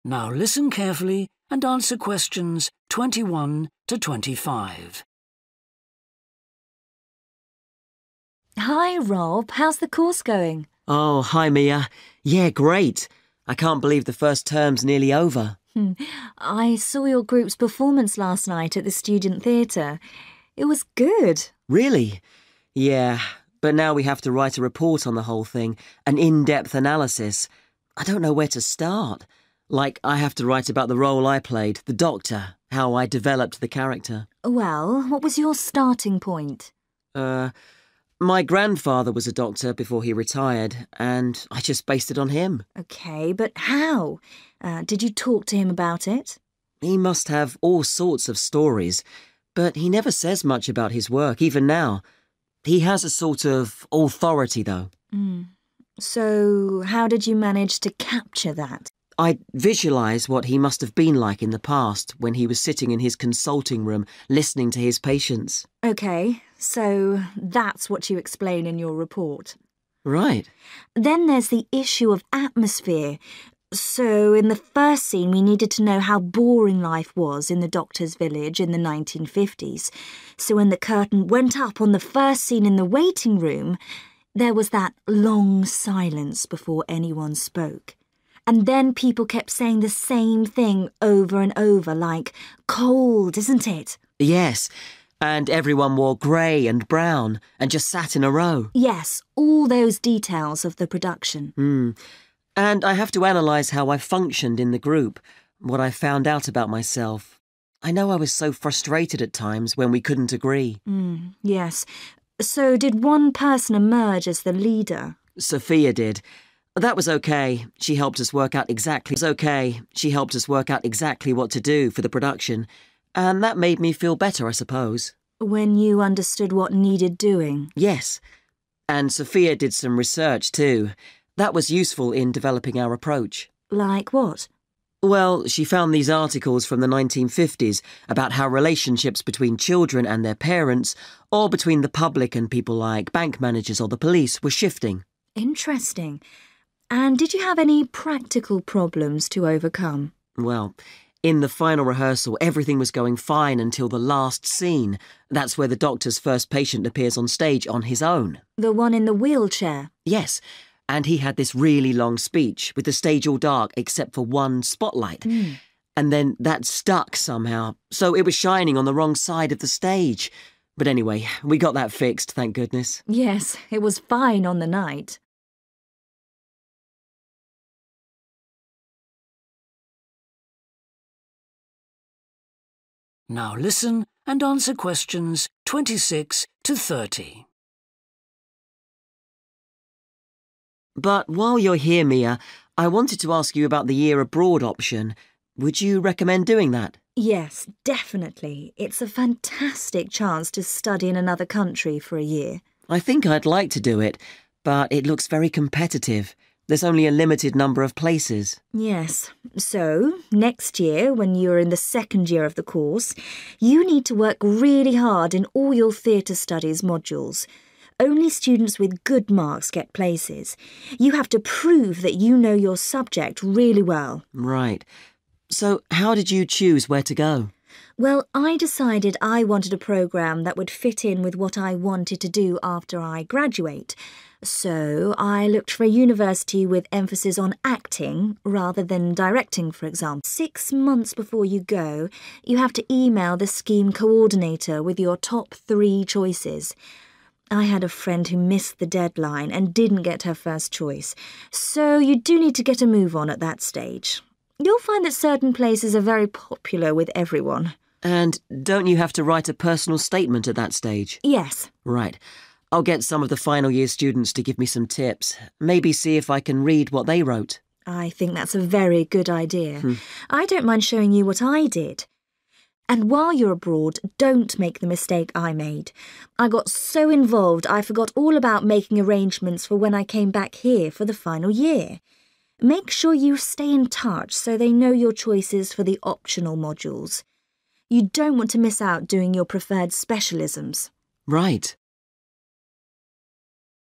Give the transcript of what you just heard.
Now listen carefully and answer questions 21 to 25. Hi, Rob. How's the course going? Oh, hi, Mia. Yeah, great. I can't believe the first term's nearly over. I saw your group's performance last night at the student theatre. It was good. Really? Yeah, but now we have to write a report on the whole thing, an in-depth analysis. I don't know where to start. Like, I have to write about the role I played, the doctor, how I developed the character. Well, what was your starting point? My grandfather was a doctor before he retired, and I just based it on him. OK, but how? Did you talk to him about it? He must have all sorts of stories, but he never says much about his work, even now. He has a sort of authority, though. So, how did you manage to capture that? I visualise what he must have been like in the past when he was sitting in his consulting room listening to his patients. OK, so that's what you explain in your report. Right. Then there's the issue of atmosphere. So in the first scene, we needed to know how boring life was in the doctor's village in the 1950s. So when the curtain went up on the first scene in the waiting room, there was that long silence before anyone spoke. And then people kept saying the same thing over and over, like, cold, isn't it? Yes, and everyone wore grey and brown and just sat in a row. Yes, all those details of the production. And I have to analyse how I functioned in the group, what I found out about myself. I know I was so frustrated at times when we couldn't agree. Yes. So did one person emerge as the leader? Sophia did. That was okay. She helped us work out exactly what to do for the production. And that made me feel better, I suppose. When you understood what needed doing? Yes. And Sophia did some research too. That was useful in developing our approach. Like what? Well, she found these articles from the 1950s about how relationships between children and their parents, or between the public and people like bank managers or the police, were shifting. Interesting. And did you have any practical problems to overcome? Well, in the final rehearsal, everything was going fine until the last scene. That's where the doctor's first patient appears on stage on his own. The one in the wheelchair? Yes, and he had this really long speech with the stage all dark except for one spotlight. And then that stuck somehow, so it was shining on the wrong side of the stage. But anyway, we got that fixed, thank goodness. Yes, it was fine on the night. Now listen and answer questions 26 to 30. But while you're here, Mia, I wanted to ask you about the year abroad option. Would you recommend doing that? Yes, definitely. It's a fantastic chance to study in another country for a year. I think I'd like to do it, but it looks very competitive. There's only a limited number of places. Yes. So, next year, when you're in the second year of the course, you need to work really hard in all your theatre studies modules. Only students with good marks get places. You have to prove that you know your subject really well. Right. So, how did you choose where to go? Well, I decided I wanted a programme that would fit in with what I wanted to do after I graduate. So I looked for a university with emphasis on acting rather than directing, for example. 6 months before you go, you have to email the scheme coordinator with your top 3 choices. I had a friend who missed the deadline and didn't get her first choice, so you do need to get a move on at that stage. You'll find that certain places are very popular with everyone. And don't you have to write a personal statement at that stage? Yes. Right. I'll get some of the final year students to give me some tips. Maybe see if I can read what they wrote. I think that's a very good idea. I don't mind showing you what I did. And while you're abroad, don't make the mistake I made. I got so involved I forgot all about making arrangements for when I came back here for the final year. Make sure you stay in touch so they know your choices for the optional modules. You don't want to miss out doing your preferred specialisms. Right.